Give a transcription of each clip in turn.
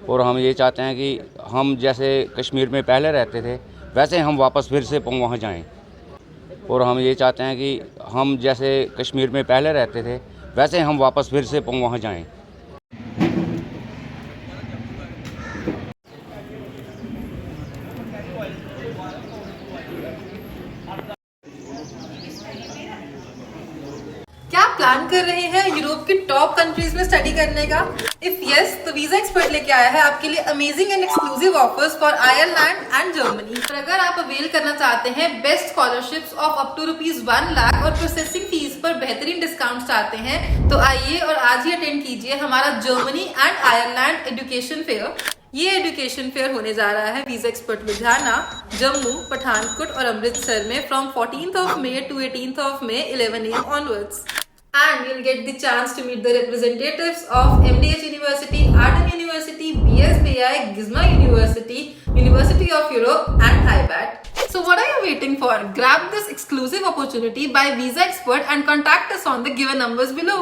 और हम ये चाहते हैं कि हम जैसे कश्मीर में पहले रहते थे वैसे हम वापस फिर से वहाँ जाएं। और हम ये चाहते हैं कि हम जैसे कश्मीर में पहले रहते थे वैसे हम वापस फिर से वहाँ जाएं। क्या आप प्लान कर रहे हैं यूरोप की टॉप कंट्रीज में स्टडी करने का? इफ यस, तो वीजा एक्सपर्ट लेके आया है आपके लिए amazing and exclusive offers for Ireland and Germany. पर अगर आप अवेल करना चाहते हैं best scholarships of up to ₹1 lakh और प्रोसेसिंग फीस पर बेहतरीन डिस्काउंट चाहते हैं, तो आइए और आज ही अटेंड कीजिए हमारा Germany and Ireland education fair. ये एजुकेशन फेयर होने जा रहा है वीजा एक्सपर्ट लुधियाना, जम्मू, पठानकोट और अमृतसर में from 14th of May to 18th of May 11 AM onwards. And you'll get the chance to meet the representatives of MDH University, Ardham University, BSBI, Gizma University, University of Europe and IBAT. So what are you waiting for? Grab this exclusive opportunity by Visa Expert and contact us on the given numbers below.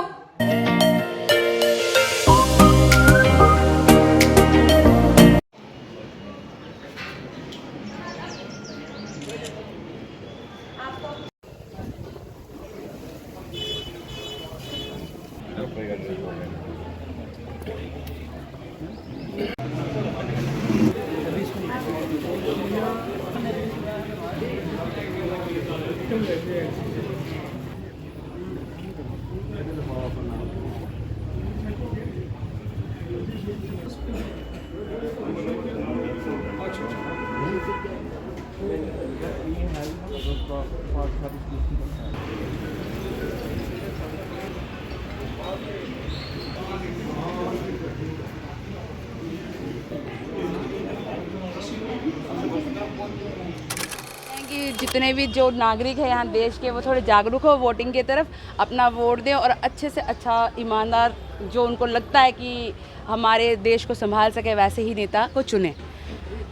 कि जितने भी जो नागरिक है यहाँ देश के वो थोड़े जागरूक हो वोटिंग की तरफ, अपना वोट दें और अच्छे से अच्छा ईमानदार जो उनको लगता है कि हमारे देश को संभाल सके वैसे ही नेता को चुने।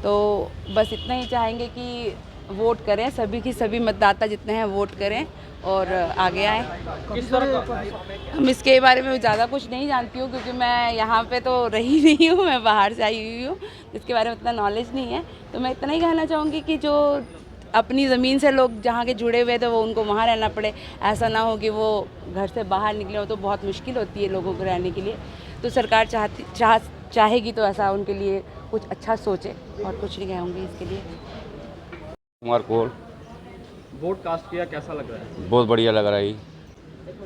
तो बस इतना ही चाहेंगे कि वोट करें, सभी की सभी मतदाता जितने हैं वोट करें और आगे आएँ। हम इसके बारे में ज़्यादा कुछ नहीं जानती हूँ क्योंकि मैं यहाँ पे तो रही नहीं हूँ, मैं बाहर से आई हुई हूँ, इसके बारे में उतना नॉलेज नहीं है। तो मैं इतना ही कहना चाहूँगी कि जो अपनी ज़मीन से लोग जहाँ के जुड़े हुए थे वो उनको वहाँ रहना पड़े, ऐसा ना हो कि वो घर से बाहर निकले हो तो बहुत मुश्किल होती है लोगों को रहने के लिए। तो सरकार चाहेगी तो ऐसा उनके लिए कुछ अच्छा सोचे और कुछ नहीं कहूँगी इसके लिए। कुमार कोल। वोट कास्ट किया, कैसा लग रहा है? बहुत बढ़िया लग रहा है।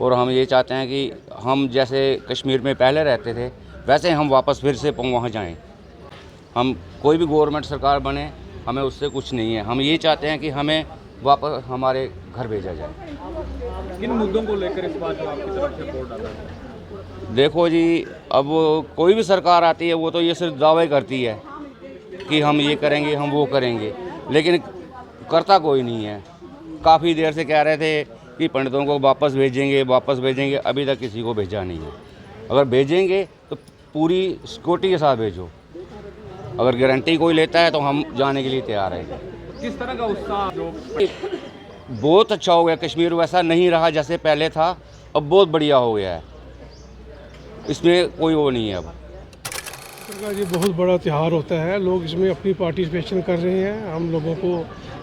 और हम ये चाहते हैं कि हम जैसे कश्मीर में पहले रहते थे वैसे हम वापस फिर से वहाँ जाएं। हम कोई भी गवर्नमेंट सरकार बने हमें उससे कुछ नहीं है, हम ये चाहते हैं कि हमें वापस हमारे घर भेजा जाए। किन मुद्दों को लेकर इस बार जो आपकी तरफ से वोट डाला है? देखो जी, अब कोई भी सरकार आती है वो तो ये सिर्फ दावे करती है कि हम ये करेंगे हम वो करेंगे, लेकिन करता कोई नहीं है। काफ़ी देर से कह रहे थे कि पंडितों को वापस भेजेंगे, अभी तक किसी को भेजा नहीं है। अगर भेजेंगे तो पूरी सिक्योरिटी के साथ भेजो, अगर गारंटी कोई लेता है तो हम जाने के लिए तैयार हैं। किस तरह का उत्साह जो बहुत अच्छा हो गया, कश्मीर वैसा नहीं रहा जैसे पहले था, अब बहुत बढ़िया हो गया है, इसमें कोई वो नहीं है। अब ये बहुत बड़ा त्यौहार होता है, लोग इसमें अपनी पार्टिसिपेशन कर रहे हैं। हम लोगों को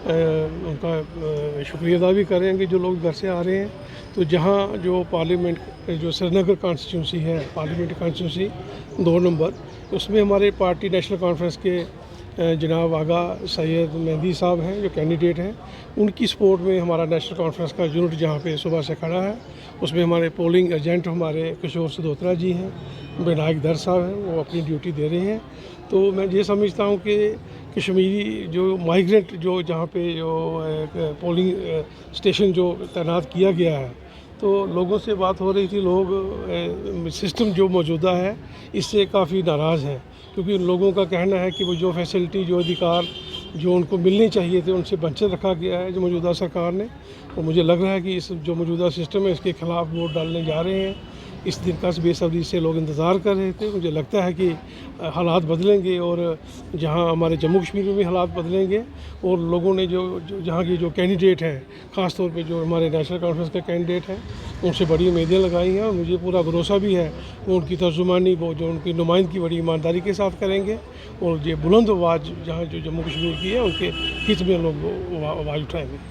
उनका शुक्रिया अदा भी करेंगे जो लोग घर से आ रहे हैं। तो जहाँ जो पार्लियामेंट जो श्रीनगर कॉन्स्टिट्यूंसी है, पार्लियामेंट कॉन्स्टिट्यूंसी 2 नंबर, उसमें हमारे पार्टी नेशनल कॉन्फ्रेंस के जनाब आगा सैयद मेहदी साहब हैं जो कैंडिडेट हैं, उनकी सपोर्ट में हमारा नेशनल कॉन्फ्रेंस का यूनिट जहाँ पे सुबह से खड़ा है। उसमें हमारे पोलिंग एजेंट हमारे किशोर सदोत्रा जी हैं, विनायक दर साहब हैं, वो अपनी ड्यूटी दे रहे हैं। तो मैं ये समझता हूँ कि कश्मीरी जो माइग्रेंट जो जहाँ पे जो पोलिंग स्टेशन जो तैनात किया गया है, तो लोगों से बात हो रही थी, लोग सिस्टम जो मौजूदा है इससे काफ़ी नाराज़ हैं, क्योंकि उन लोगों का कहना है कि वो जो फैसिलिटी जो अधिकार जो उनको मिलने चाहिए थे उनसे वंचित रखा गया है जो मौजूदा सरकार ने। और मुझे लग रहा है कि इस जो मौजूदा सिस्टम है इसके ख़िलाफ़ वोट डालने जा रहे हैं। इस दिन का बेसब्री से लोग इंतज़ार कर रहे थे। मुझे लगता है कि हालात बदलेंगे और जहां हमारे जम्मू कश्मीर में भी हालात बदलेंगे और लोगों ने जो जहां की जो कैंडिडेट हैं, ख़ास तौर पे जो हमारे नेशनल कॉन्फ्रेंस के कैंडिडेट हैं, उनसे बड़ी उम्मीदें लगाई हैं और मुझे पूरा भरोसा भी है वो उनकी तर्जुमानी वो जो उनकी नुमाइंदगी बड़ी ईमानदारी के साथ करेंगे और ये बुलंद आवाज़ जहाँ जो जम्मू कश्मीर की है उनके हित में लोग आवाज़ उठाएंगे।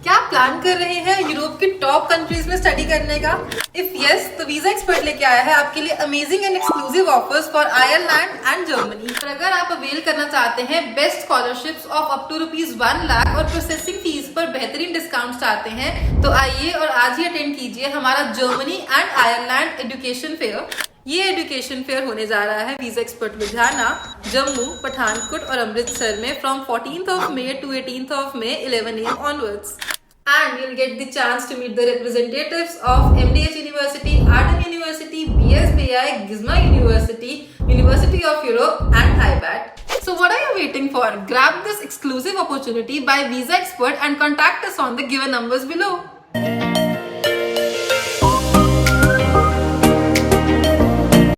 क्या आप प्लान कर रहे हैं यूरोप की टॉप कंट्रीज में स्टडी करने का? इफ यस, तो वीजा एक्सपर्ट लेके आया है आपके लिए amazing and exclusive offers for Ireland and Germany. और अगर आप अवेल करना चाहते हैं best scholarships of up to ₹1 lakh और प्रोसेसिंग फीस पर बेहतरीन डिस्काउंट चाहते हैं, तो आइए और आज ही अटेंड कीजिए हमारा Germany and Ireland education fair. ये एजुकेशन फेयर होने जा रहा है वीजा एक्सपर्ट लुधियाना, जम्मू, पठानकोट और अमृतसर में from 14th May to 18th May 11 AM onwards. And you'll get the chance to meet the representatives of MDH University, Ardham University, BSBI, Gizma University, University of Europe and IBAT. So what are you waiting for? Grab this exclusive opportunity by Visa Expert and contact us on the given numbers below.